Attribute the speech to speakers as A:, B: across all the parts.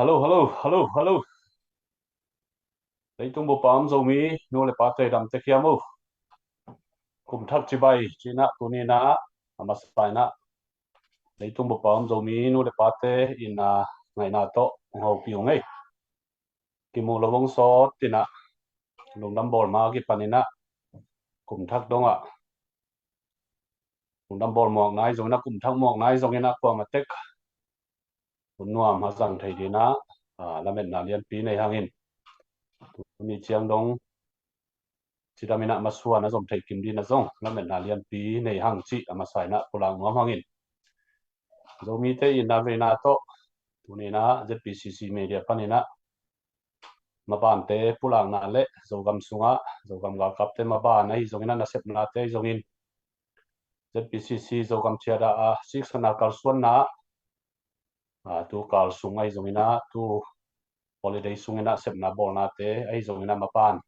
A: Halo. Leitung bo pam zomi no le pate dam te khiamu. Kum thak chi bai china tuni na amaspai na. Leitung bo pam zomi no le pate ina ngai na to ngau piu ngai. Ki mu lawong so tina lung dam bol ma ki panina. Kum thak donga. Lung dam bol mok nai zong na kum thak mok nai zong ina kwa ma tek. Kun nuam ha sang thai dina lamet na lian pi nei hangin. Ni chiang dong sidamina masua na zom thai kim di na zong lamet na lian pi nei hang chi amasai na pulang ngam hangin zomi te ina ve na to tunina ZPCC media panina maban te pulang na le zogam sunga zogam ga kap te maban na hi zongina na sep na te zongin ZPCC zogam chiada a 6 na kal suan na tu kal sungai zongina tu holiday sungina sep na bol na te ai zongina maban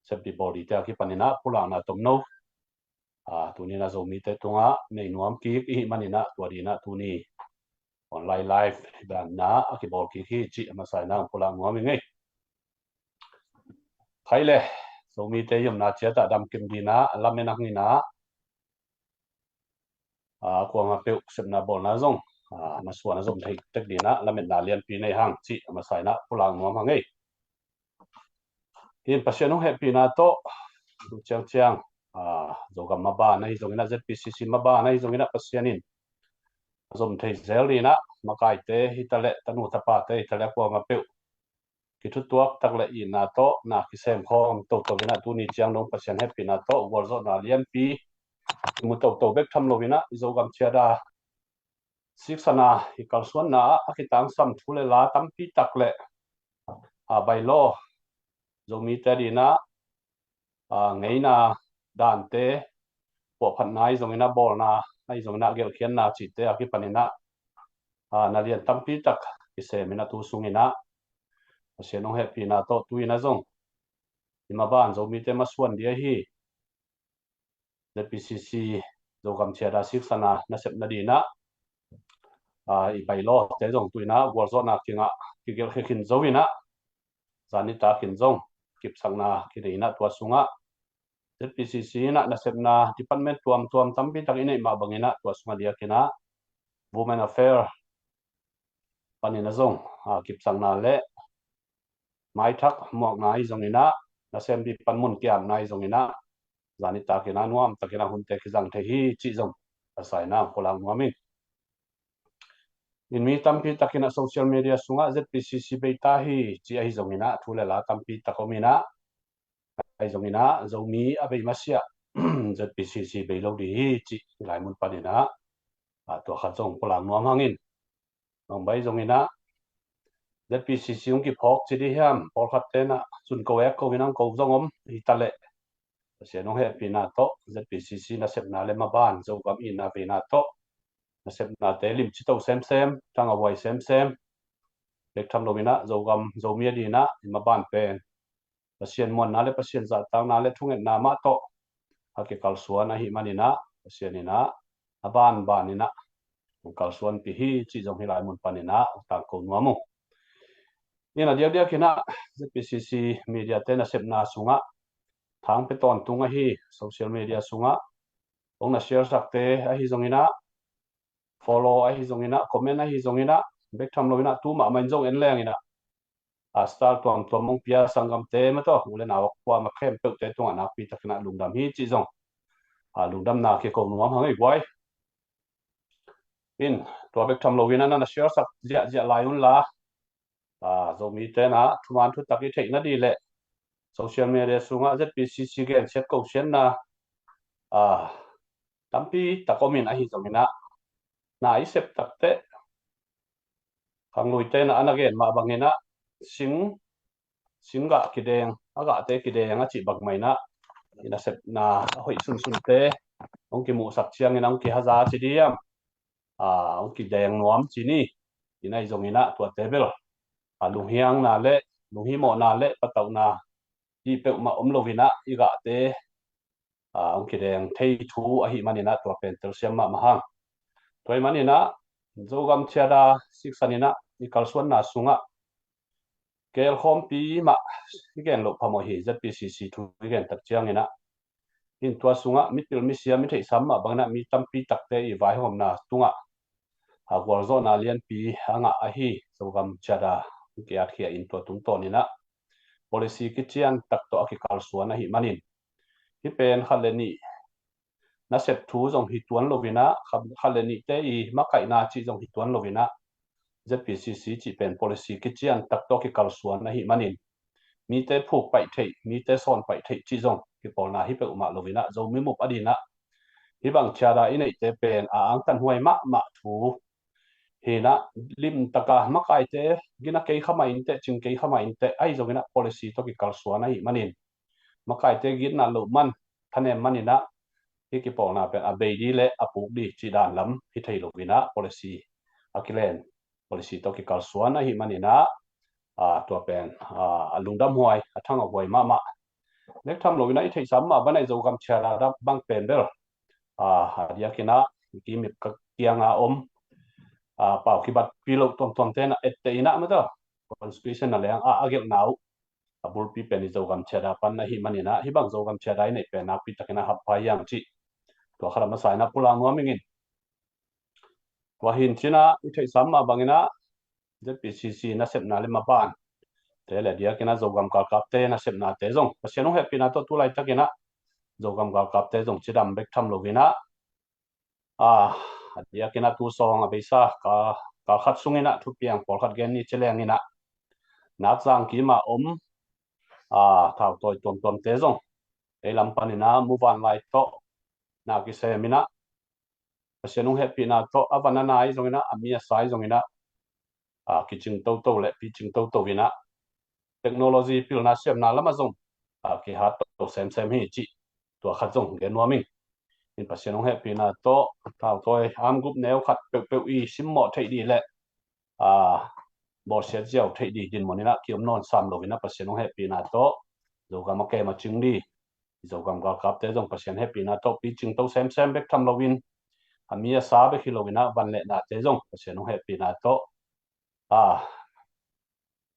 A: sep di body te ki panina pulang na tomno tunina zomi te tunga nei nuam ki hi manina tuadina tuni online live dan na akibol ki hi chi amasai na pulang nuam ngai khaile zomi te yum na chia ta dam kim dina lamenak ni na ko ma pe sep na bol na zong masua na zom thai tek dina lamet na lian pi nei hang chi amasai na pulang nuam ngai hin pasien ho happy na to chiang zogam maba na hi zongina ZPCC maba na hi zongina pasianin zom thei zelina makai te hitale tanu tapa te hitale ko ma pe ki thu tuak tak le ina to na ki sem khom to bina tu ni chiang dong pasian happy na to worzo na lian pi mu to bek tham lovina zogam chiada siksana hi kalsuan na akitang sam thule la tampi takle bailo zomi te dina ngeina dante po phan nai zongina bol na ai zongina gel khian na chi te aki panina na lian tampi tak ki se mina tu sungina asianong happy na to tuina zong imaban zomi te masuan dia hi ZPCC zogam chiada siksana na sep na dina i bailo te zong tuina worzo na kinga ki gel khin zowina zanita kin zong kip sangna ki reina tua sunga ZPCC na nasebna department tuam tampi tak ine ma bangina tua sunga dia kina women affair panina zong kip sangna le mai thak mok nai zongina nasem di panmun kiam nai zongina zanita kina nuam takina hunte kizang the hi chi zong asaina pulang nuamin in mi tampi takina social media sunga ZPCC beita hi chi ai zongina thule la tampi takomina ai zongina zomi abei masia ZPCC beilo di hi chi lai mun panina to khajong pulang nuam hangin nong bai zongina ZPCC ung ki phok chi di hiam por khatena chun ko ek ko winang ko zongom hitale asianong happy na to ZPCC na sepna le maban zogam ina ve na to na sepna te lim chi to sem tanga wai sem bek tham lovina zogam zomia dina maban pen pasien mon na le pasien za tang na le thunget na ma to hake kalsuan hi manina pasianina aban banina kalsuan pi hi chi jong hilai mun panina tang ko nuamu ina dia kina ZPCC media te na sepna sunga thang pe ton tunga hi social media sunga ong na share sakte a hi zongina follow a hi zongina comment a hi zongina bek tham lovina tu ma main jong en lengina star tuam mong pia sangam te ma to ule na kwa ma khem pe te tunga na pi takna lungdam hi chi jong lungdam na ke ko nuam hangai wai in to bek tham lovina na share sak ja laiun la zomi te na thuman thu taki theina di le social media sunga ZPCC gen set ko sen na tampi takomin a hi zongina na i sep takte kanglui te na anagen ma bangina singa kideng aga te kideng a chi bak maina ina sep na hoi sun te ong ki mu sak chiang ina ong ki haza chi diam ong ki deng nuam chi ni inai zongina tua tebel lung hiang na le lung hi mo na le patau na di pe ma lovina iga te ong ki deng thei thu a hi manina tua pen tel siam ma hang toy manina zogam chiada siksanina ni kalsuan na sunga kel khom pi ma igen lo phamo hi ZPCC thu igen tak chiang ina in tua sunga mitil misia mi thei samma bangna mi tampi takte I vai hom na tunga a gorzo na lian pi anga a hi sogam chada kiat khia in to tung to ni na policy ki chian tak to ki kalsuan hi manin hi pen khaleni na sep thu jong hi tuan lovina khaleni te I makai na chi jong hi tuan lovina ZPCC chi pen policy ki chian tak to ki kalsuan na hi manin mi te phuk pai thei mi te son pai thei chi jong ki polna hi pe uma lovina zo mi mup adina hi bang chada inei te pen a ang tan huai ma thu hena lim taka makai te gina kei khama in te ching kei khama in te ai zongina policy to ki kalsuan na hi manin makai te gin na lo man thane manina hi ki polna pen a beidi le apuk di chi dan lam hi thei lovina policy akilen policy to ki kalsuan na hi manina to pen alungdam huai athang huai ma nek tham lovina I thei samma banai zo gam chara da bang pen bel hadia kina ki mi ka kianga om pau ki bat pilo tom te na ette ina ma to constitution na leng agel nau abul pi pen zo gam chara pan na hi manina hi bang zo gam chara nei pen na pi takina hap pa yang chi to khara ma sai na pula no mingin wa hin china I thei samma bangina ZPCC na sep na le ma ban te le dia kina zo gam kal kap te na sep na te zong pasiano happy na to tu lai takina zo gam kal kap te zong chidam bek tham lovina dia kina tu song abisa ka khat sungina thu piang pol khat gen ni cheleng ina na chang ki ma thau toy tom te zong e lam panina muwan lai to na ki semina pasiano happy na to avana nai zongina amia sai zongina ki ching to le pi ching to ina technology pil na siam na lama zong ki hat to sem hi chi to khat zong gen noming in pasiano happy na to thau toy am group neu khat pe I sim mo thei di le bo sia jiao thei di din monina kiom non sam lovina pasiano happy na to zo ga ma ke ma ching di zo gam ga kap te zong pasian happy na to pi ching to sem bek tham lovin amia sa be khilovina ban le na te zong pasiano happy na to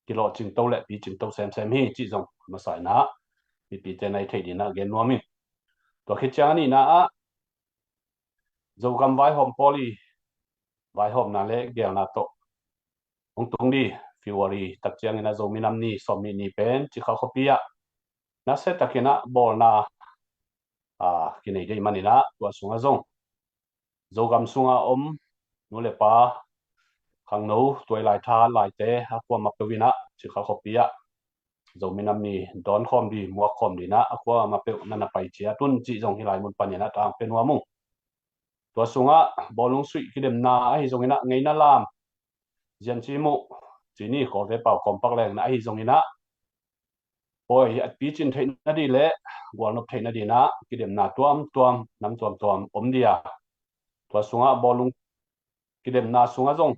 A: kilo ching to le pi ching to sem hi chi zong ma sai na pi te nai thei di na gen nomi to khi chani na zo gam vai hom poli vai hom na le gel na to ong tung di February tak chiang ina zo minam ni som ni pen chi kha khopia na se takina bol na kinai dei manina to sunga zong zo gam sunga nu le pa khang no toy lai tha lai te akwa ma pewina chi kha khopia zo minam ni don khom di mo khom di na akwa ma pe na pai chia tun chi zong hi lai mun panina ta pen wa mu to sunga bolung sui ki dem na hi zong ina ngei na lam jian chi mu chi ni kho ve pau kom pak leng na hi zong ina oi at pi chin thein na di le wal nop thein na di na ki dem na tuam nam tuam om dia to sunga bolung ki dem na sunga zong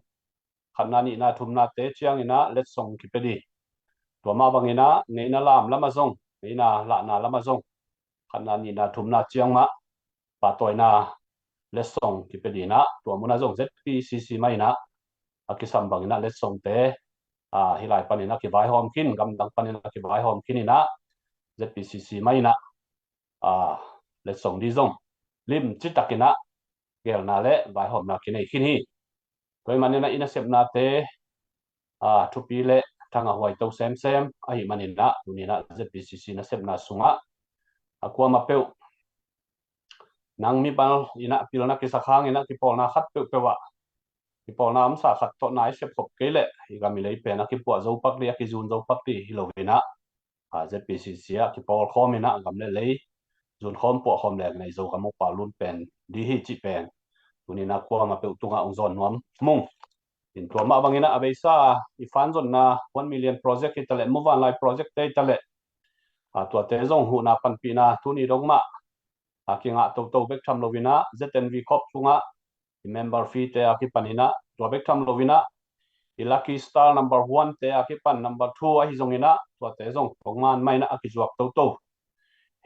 A: khanna ni na thumna te chiang ina let song ki pedi to ma bangina ngei na lam lama zong ngei na la na lama zong khanna ni na thumna chiang ma pa toy na let song ki pedi na to muna zong ZPCC mai na akisam bangina let song te hilai panina ki vai hom kin gam dang panina ki vai hom kin ina ZPCC mai na let song di zong lim chitakina gel na le vai hom na kinai kin hi toy manina ina sep na te thu pi le thanga huai to sem ai manina tunina ZPCC na sep na sunga akwa ma peu nang mi bal ina pilna ki sakhang ina ki polna khat pewa ki polna am sa khat to nai sep khop ke le hi ga mi lei pe na ki pu zo pak le ki jun zo pak ti hilovina ZPCC ki pol khomina gam le lei jun khom po khom le nei zo ga mo pa lun pen di hi chi pen tunina kwa ma pe tunga ongzon nom mung in to ma bangina abeisa I fan zon na 1 million project itale move on live project te itale to te zong hu na pan pi na tuni dong ma kinga to bek tham lovina ZNV khop sunga member fee te akipanina to bek tham lovina Lucky Star number 1 te akipan number 2 hi zongina to te zong pongman maina akijuak to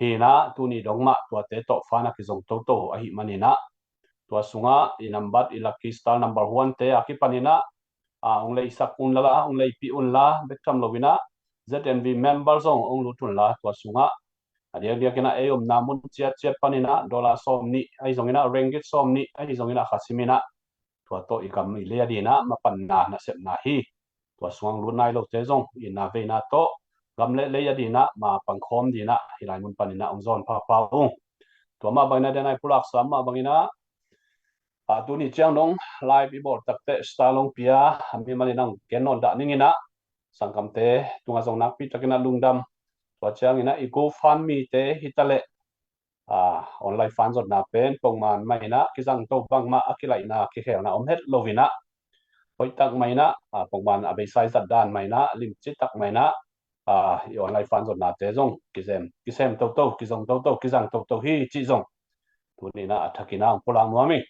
A: hina tuni dongma to te to fana ki zong to ahi manina to sunga I number Lucky Star number 1 te akipanina ong lei sak un la ong lei pi un la bekam lovina ZNV members ong lutun la tua sunga dia kena eum namun ciat panina dolar som ni ai zongina ringgit som ni ai zongina khasimina tua to ikam ile dina mapanna na sep na hi tua suang lunai lo te zong ina veina to gamle le ya dina ma pangkhom dina hilai mun panina ong zon pa ung tua ma bangna denai pulak sama bangina tu ni chiang dong live i bor takte stalong pia ami maninang kenon da ningina sangkam te tunga zong nak pi takina lungdam tua chiang ina i go fund me te hitale online fund zot na pen pongman maina kizang to bangma akilai na ki khel na omhet lovina hoi tak maina pongman abe sai zat dan maina lim chi tak maina i online fund zot na te zong kisem to kizong to kizang to hi chi zong tu ni na athakina pulang nuami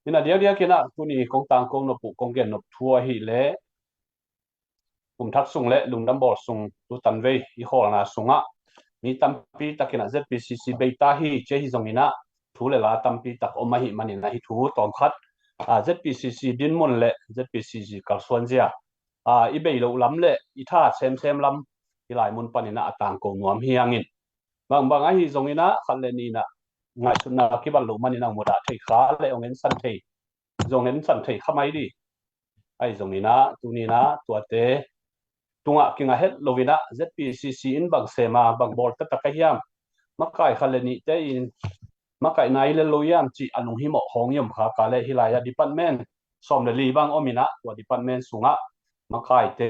A: ina dia kina tu ni kong tang kong no pu kong gen no thua hi le thak sung le lungdam bor sung tu tanwei i hol na sunga mi tampi takina ZPCC beita hi che hi zongina thule la tampi tak omahi manina hi thu tom khat ZPCC din mon le ZPCC kalswanjia i bei lo lam le i tha sem lam hilai mun panina atang ko nuam hiangin bang hi zongina khaleni na ngai sunna ki bal lo manina muda thei kha le ongen san thei zongen san thei khamai di ai zongina tunina tuate tunga kinga het lovina ZPCC in bang sema bang bor ta takayam makai khaleni te in makai nai le loyam chi anung hi mo hongyam kha kale hilaya department som le li bang omina wa department sunga makai te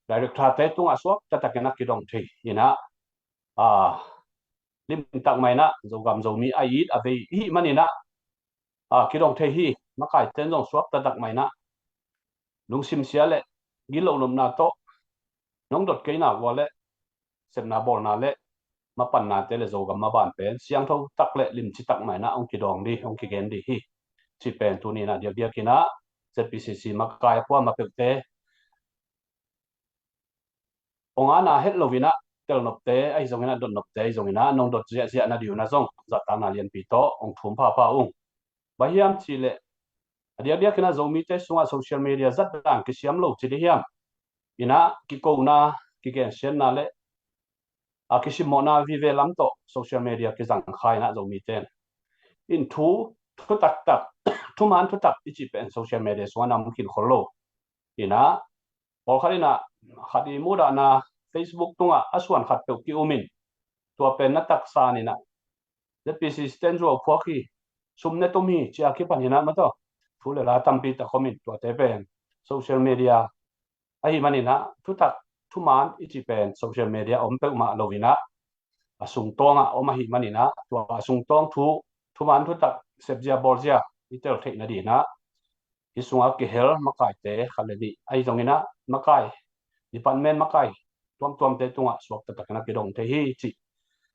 A: director te tunga swak ta takena kidong thei ina lim tak maina zogam zomi ait ave hi manina kidong thei hi makai ten jong swak ta tak maina lungsim siale gilo nom na to nong dot keina wale semna bol na le mapan na te le zogam ma ban pen siang tho tak le lim chi tak maina ong kidong di ong kigen di hi chi pen tu ni na dia kina ZPCC makai kwa ma pekte ongana het lovina tel nop te ai zongina dot nop te zongina nong dot zia na diu na zong zata na lian pi to ong thum pa ung bahiam chi le dia kina zomi te sunga social media zat dang ki siam lo chi di hiam ina ki ko na ki gen sen na le ki sim na vi ve lam to social media ki jang khai na zomi ten in thu tak thu man thu tak ichi pen social media sunga nam kin kholo ina pol khalina khadi muda na Facebook tunga aswan khat pe ki umin tua pen na tak sa ni na ZPC sten zo phokhi sumne to mi chia ki panina ma to thule la tampi ta comment tua te pen social media ai manina thu tak thu man ichi pen social media om pe ma lovina asung tonga oma hi manina tua asung tong thu man thu tak sebja borja itel thei na di na isunga ki hel makai te khaledi ai zongina makai department makai tuam te tunga swak ta takna ki dong te hi chi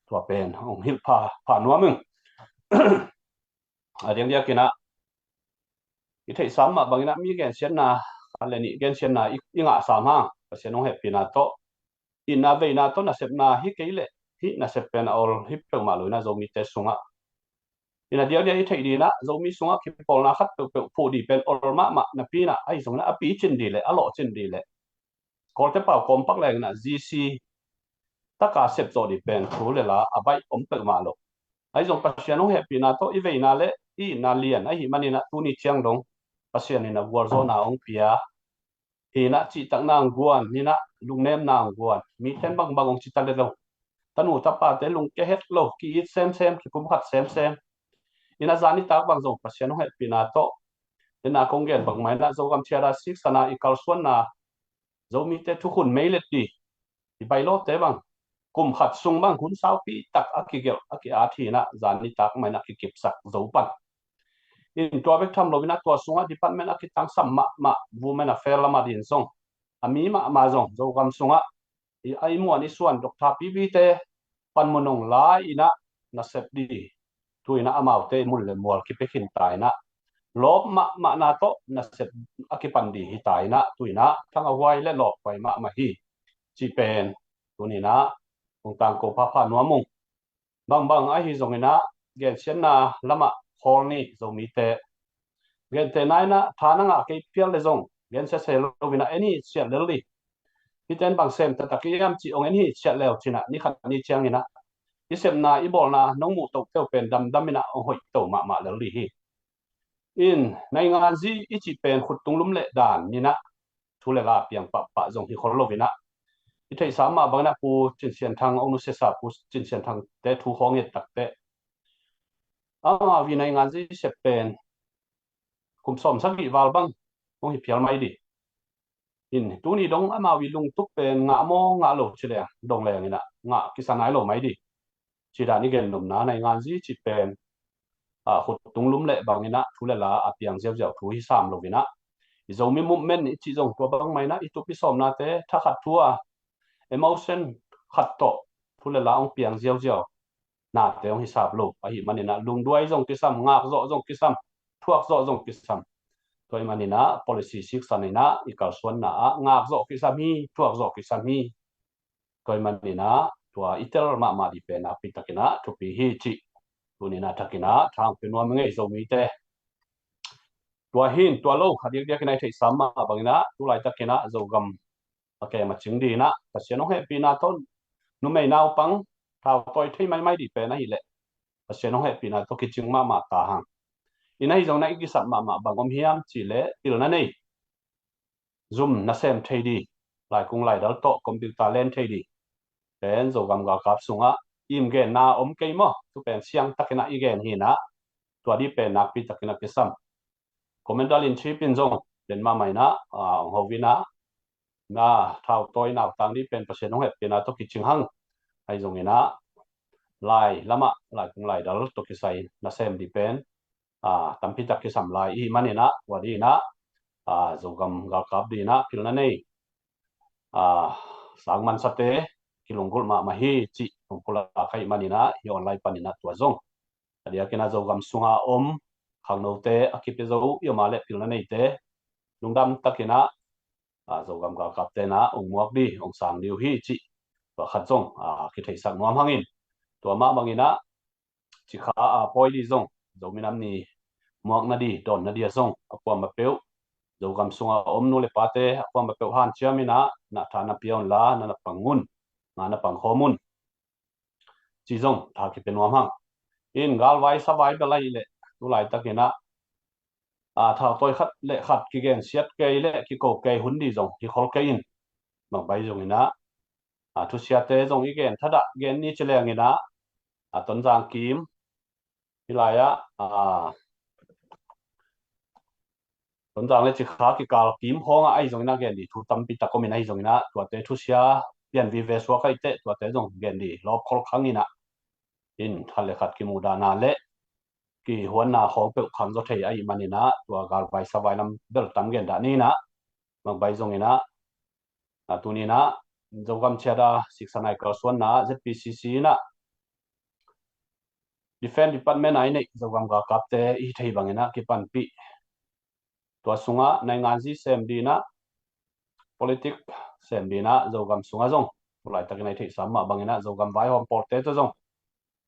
A: tua pen ong hil pha nuamung adiang dia kina i thei sam ma bangina mi gen sian na aleni gen sian na inga sama pasian ong happy na to ina veina to na sepna hi keile hi na sepen ol hi pe ma lo na zomi te sunga ina dia i thei di na zomi sunga ki pol na khat pe phu di pen ol ma na pi na ai zong na api chin di le alo chin di le ko te pa kom pak leng na GC taka sep zo di pen thu le la abai om pe ma lo ai zong pasian ong happy na to i veina le i na lian ai hi manina tu ni chiang dong pasian ina war zo na ong pia ina chi tak nang guan ni na lungnem nang guan mi ten bang ong chi tal le lo tanu ta pa te lung ke het lo ki it sem ki pum khat sem ina zani tak bang zo pasian ong happy na to ina kong gen bang mai na zo gam chiara 6 sana i kalswan na zo mi te thu khun mei let di i bai lo te bang kum khat sung bang hun sau pi tak akigel aki a thi na zani tak mai na ki kip sak zo pan in tua bek tham lovina tua sunga department akitang sam ma women affair lama din song ami ma zong zo gam sunga i ai mo ni suan dokta pb te pan monong la ina na sep di tuina amau te mul le mol ki pekin tai na lob ma na to na sep akipan di hi tai na tuina thang awai le lop pai ma hi chi pen tunina ong tang ko pha nuamung bang ai hi zongina gen sian na lama hol ni zomi te gen te nai na thana nga ke pial le zong gen se se lo wina any sia le li hiten bang sem ta takiam chi ong any sia le china ni khat ni chiang ina isem na ibol na nongmu to te pen dam ina ong hoi to ma le li hi in nai ngan ji ichi pen khut tunglum le dan ni na thule la piang pa zong hi khol lo wina i thei sama bang na pu chin sian thang ong nu se sa pu chin sian thang te thu hong et tak te ama vi nai ngan ji se pen kum som sak gi wal bang ong hi pial mai di in tu ni dong ama wi lung tuk pen nga mo nga lo chile dong le ngina nga kisanai lo mai di chi da ni gen lum na nai ngan ji chi pen khut tunglum le bangina thule la apiang zeu zeu thu hi sam lo wina i zo mi movement ni chi zong to bang mai na i tu pi som na te tha khat thua emotion khat to thule la ong piang zeu zeu na te ong hisap lo a hi manina lung duai zong ki sam ngak zo zong ki sam thuak zo zong ki sam toy manina policy 6 sanina ikal suan na ngak zo ki sam hi thuak zo ki sam hi toy manina tua itel ma di pe na pi takina thu pi hi chi tunina takina thang pe no nge zo mi te tua hin tua lo hadiak dia kinai thei sama bangina tu lai takina zo gam ake ma chingdi na pasiano he pina ton nu mai nau pang thao toy thei mai di pe na hi le pasiano he pina to ki chingma ma ta hang inai zo na ki sap ma bangom hiam chi le til na nei zoom na sem thei di lai kung lai dal to computer len thei di pen zo gam ga kap sunga im gen na ke mo tu pen siang takina igen hi na tua di pen nak pi takina kesam commander in chief in zong den ma mai na hovina na thao toy na tang di pen pasiano he pina to ki ching hang ai zong ina lai lama lai kung lai dal to ki sai na sem di pen tampi tak ki sam lai i manina wadi na zogam ga kap di na kilna nei sangman sate kilunggul ma hi chi tungkula kai manina hi online panina tua zong adia kina zogam sunga khangno te akipe zo yoma le kilna nei te lungdam takina zogam ga kap te na ongmuak di ong sang liu hi chi to khat zong ki thei sak nuam hangin to ma bangina chi kha poi di zong zominam ni muak na di don na dia zong akwa ma peu zogam sunga nu le pate akwa ma peu han chiamina na thana pion la na pangun na pang homun chi zong tha ki penuam hang in galwai sabai belai le tu lai takina tha toy khat le khat ki gen siat ke le ki ko ke hun di zong ki khol ke in mang bai zong ina thu siat te zong igen thada gen ni chele ngina ton jang kim hilaya ton jang le chi kha ki kal kim honga ai zong na gen di thu tam pi ta ko min ai zong ina tua te thu sia pian vi ve so kai te tua te zong gen di lob khol khang ina in thale khat ki mu da na le ki huan na khong pe khang zo thei ai manina tua gal bai sawai lam bel tam gen da ni na mang bai zong ina tu ni na zogam cheda 6 ka suan na ZPCC na defense department ai nei zogam ga kapte i thei bangena ki pan pi to sunga nai ngan ji sem dina politic sem dina zogam sunga zong ulai takinai thei samma bangena zogam bai hom porte to zong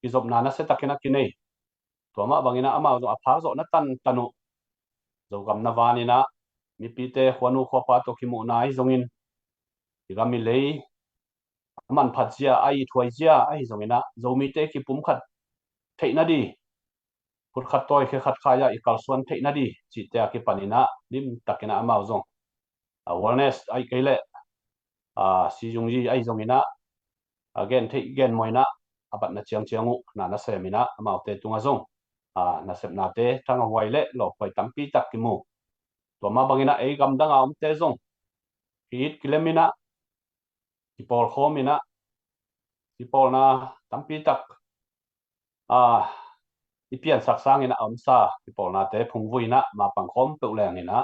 A: ki zob na se takina ki nei to ma bangena ama zo apha zo na tan tanu zogam na wani na mi pi te khwanu khwa to ki mu nai zongin igami lei man phatia ai thuaijia ai zongina zomi te ki pum khat theina di put khat toy khe khat khaya ikal suan theina di chi te ki panina lim takina amau zong awareness ai kele si jungji ai zongina again thei gen moina abat na chiangu na semina amau te tunga zong na sepna te thanga waile lo pai tampi takimu to ma bangina ei gam danga te zong hit kilemina ipol khomina ipol na tampi tak ipian saksang ina amsa ipol na te phungvuina ma pangkhom pe uleng ina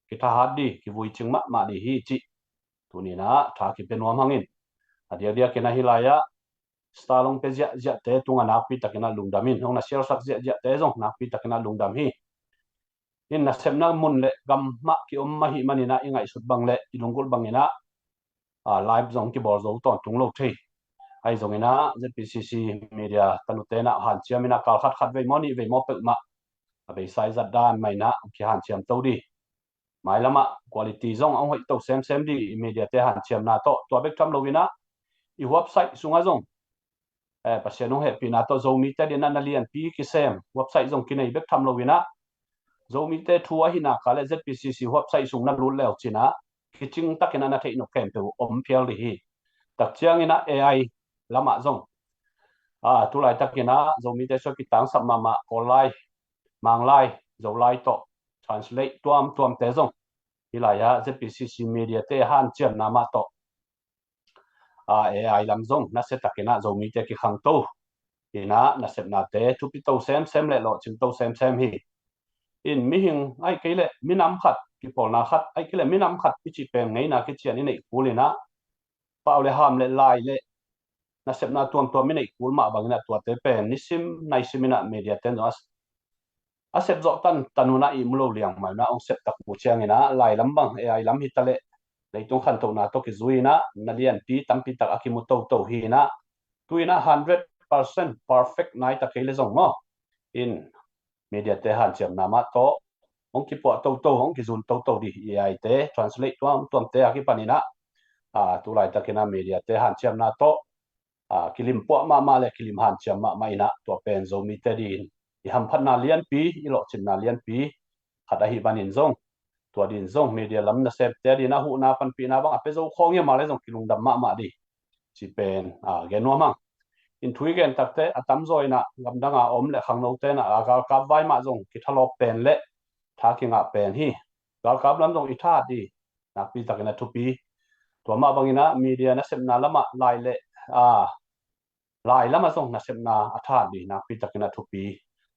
A: kita hadi ki vui chingma ma di hi chi tunina tha ki penuam hangin adia kena hilaya stalong pe ja te tunga na pi takina lungdamin hong na sel sak ja te zong na pi takina lungdam hi in na semna mun le gam ma ki ma hi manina ingai sut bang le ilungul bangina live zong ki bol zo ton tung lo thei ai zong ina ZPCC media tanutena han chiamina kal khat ve moni ve mo pe ma abe sai zat dan mai na ki han chiam to di mai lama quality zong ang hoi to sem di media te han chiam na to bek tham lovina I website sunga zong pasiano he pina to zomi te din na lian pi ki sem website zong kinai bek tham lovina zomi te thua hina kale ZPCC website sung na lu leo china kiching takina na thei no kem pe om phial ri hi tak chiang ina AI lama zong tu lai takina zomi te so ki tang sam ma online mang lai zo lai to translate tuam te zong hilaya ZPCC media te han chiam na ma to AI lam zong na se takina zomi te ki khang to ina na sep na te thu pi to sem le lo chim to sem hi in mi hing ai kele minam khat ki pol na khat ai kele minam khat pi chi pem ngei na ki chian ni kulina paw le ham le lai le na sep na tuam mi nei kul ma bangina tua te pen ni sim nai simina media ten as asep zo tanuna I mulo liang mai na ong sep tak pu chiang ina lai lam bang AI lam hi tale leitung khan to na to ki zuina na lian pi tampi tak akimu to hi na tuina 100% perfect nai ta kele zong mo in media te han chiam na ma to ong ki po to ong ki zun to di AI te translate tuam te aki panina tu lai takina media te han chiam na to kilim po ma le kilim han chiam ma ina to pen zo mi te din I ham phat na lian pi I lo chin na lian pi khata hi banin zong to din zong media lam na sep te din na hu na pan pi na bang ape zo khong ye ma le zong kilung dam ma di chi pen gen no mang in thui gen takte atam zoina gamdanga om le khang no te na agal kap vai ma zong ki thalop pen le tha ki nga pen hi gal kap lam zong I tha di na pi takena thu pi to ma bangina media na sep na lama lai le lai lama zong na sep na atha di na pi takena thu pi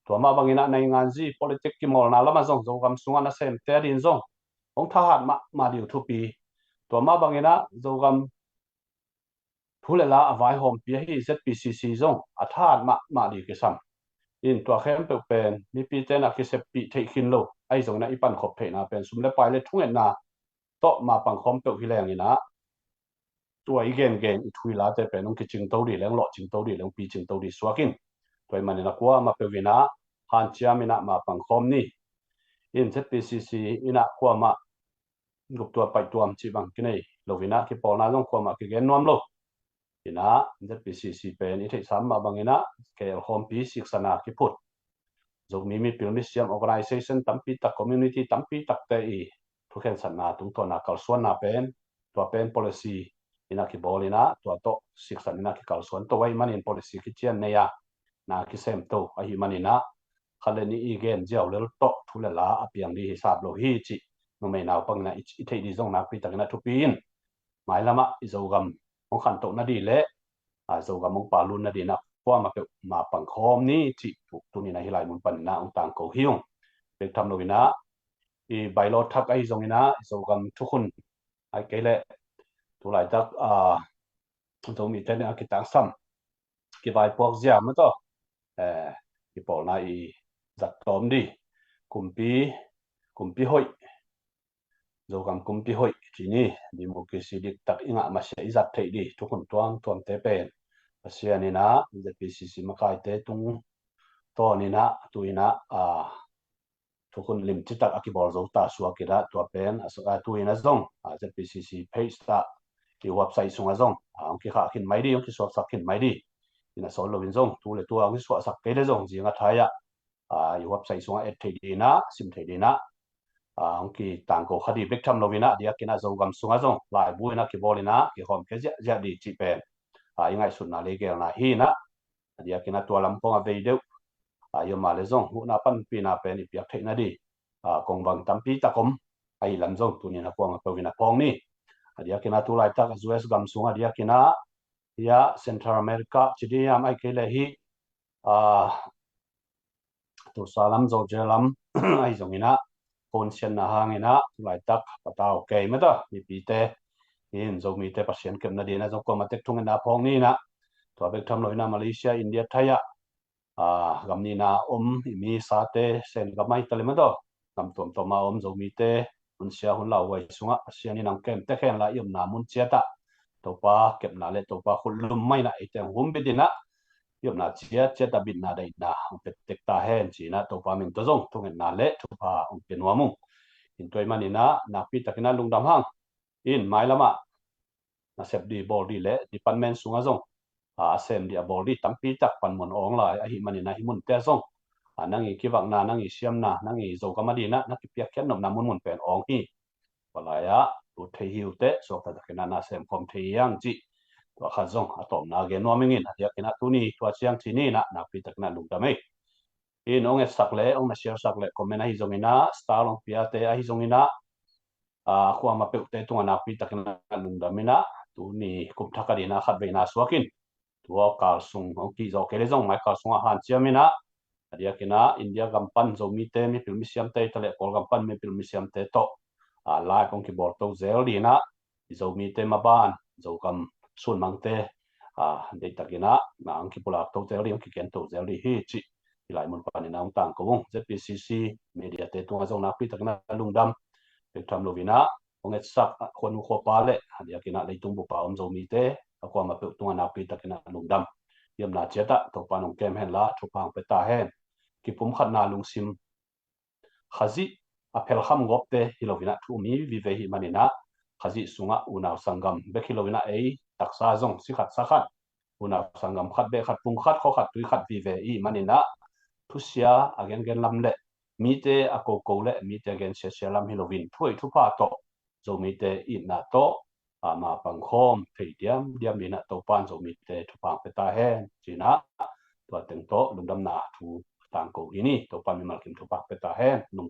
A: to ma bangina nei ngan ji politic ki mol na lama zong zo gam sunga na sem te din zong ong tha hat ma diu thu pi to ma bangina zo gam thulela avai hom pi hi ZPCC zong athat ma di ke sam in to khem pe pen mi pi te na ki sep pi thei khin lo ai zong na I pan khop thei na pen sum le pai le thungen na to ma pang khom pe hi leng ina to I gen I thui la te pen ong ki ching to di leng lo ching to di leng pi ching to di swakin toy man na kwa ma pe vina han chiamina ma pang khom ni in ZPCC ina kwa ma gup to pai tuam chi bang kinai lovina ki pol na zong kwa ma ki gen nom lo ina ZPCC pen I thei sam ma bangina ke home pi siksana ki put zo mi pilmi siam organization tampi tak community tampi tak te I thukhen sanna tung to na kalsuan na pen to pen policy ina ki bolina to siksan ina ki kalsuan to wai manin policy ki chian ne ya na ki sem to a hi manina khaleni igen jaw lel to thulela apiang di hisab lo hi chi no me naw pang na I thei di zong na pi tak na thu pin mai lama I zo gam ong khan to na di le zo gam ong palun na di na kwa ma pang khom ni chi tu ni na hilai mun pan na ong tang ko hiung pek tham lovina I bailo thak ai zong ina zo gam thu khun ai kele tu lai tak zo mi ten a ki tang sam ki vai pok zia ma to ki pol na I zat tom di kumpi hoi zo gam kumpi hoi chi ni democracy dik tak inga ma se izat thei di tu khun tuam te pen asia ni na ZPCC ma kai te tung to ni na tuina tu khun lim chi tak akibol zo ta suwa kira to pen asa tuina zong ZPCC page ta ki website sunga zong ang ki kha khin mai di ang ki so sak khin mai di ina so lo win zong tu le tu ang so sak ke le zong jinga thaya I website sunga et thei di na sim thei di na ang ki tang ko khadi bek tham lovina dia kina zo gam sunga zong lai buina ki bolina ki hom ke ja di chi pen ingai sun na le gel na hi na dia kina to lam pong a ve deu yo ma le zong hu na pan pi na pen I piak thei na di kong bang tampi takom ai lam zong tu ni na pong a wina pong ni dia kina tu lai tak US gam sunga dia kina ya Central America chidia mai ke le hi tu salam zo jelam ai zong ina kon sian na hangina lai tak patao ke ma da mi pi te in zo mi te pasien kem na dina zo ko ma tek thung na phong ni na to bek tham loina Malaysia India Thaya gam ni na mi sa te sen ga mai tale ma do gam tom ma zo mi te un sia hun law wai sunga sia ni nang kem te khen la yum na mun chia ta to pa kep na le to pa khul lum mai na ite hum bi dina yom na chia cheta bit na dai na pet tek ta hen chi na to pa min to zong thungen na le thu pa pe nuamung in toy manina na pi takina lungdam hang in mai lama na sep di bol di le department sunga zong asem dia bol di tampi tak pan mon ong la a hi manina hi mun te zong nangi kiwak na nangi siam na nangi zo kamadi na ki piak kyan nom na mun pen ong hi walaya tu thei hiu te so ta takina na sem kom thei yang chi to kha zong atom na ge no mingin ya kina tu ni to chiang chi ni na pi takna lungdam ei in ong sak le ong na share sak le comment hi zongina star long pia te hi zongina khuwa ma pe te tunga na pi takna lungdamina tu ni kum thakadina khat ve na swakin tua kal sung ong ki zo kele zong mai kal sunga han chiamina dia kina India gampan zo mi te mi pil mi siam te tale kol gampan mi pil mi siam te to lai kong ki bor to zel dina zo mi te maban zo kam sun mang te de takina na ang ki pula to zel ri ong ki ken to zel ri hi chi ilai mun pa ni na ong tang ko ZPCC media te tunga zo na pi takna lungdam pe tham lovina ong et sak khon kho pa le dia kina leitung bu pa om zo mi te akwa ma pe tunga na pi takina lungdam yam na cheta to panong kem hen la thupang pe ta hen ki pum khat na lung sim khazi apel kham gop te hilovina thu mi vi ve hi manina khazi sunga unaw sangam be hilovina ei taksa zong si khat sa khat unaw sangam khat be khat pum khat kho khat tui khat vi ve i manina thusia again gen lam le mi te ako ko le mi te gen se lam hilovin thui thu pa to zo mi te i na to ma pang khom thei diam ni na to pan zo mi te thu pang pe ta hen china to teng to lungdam na thu tang ko ini to pan mi mal kim thu pa pe ta hen lungdam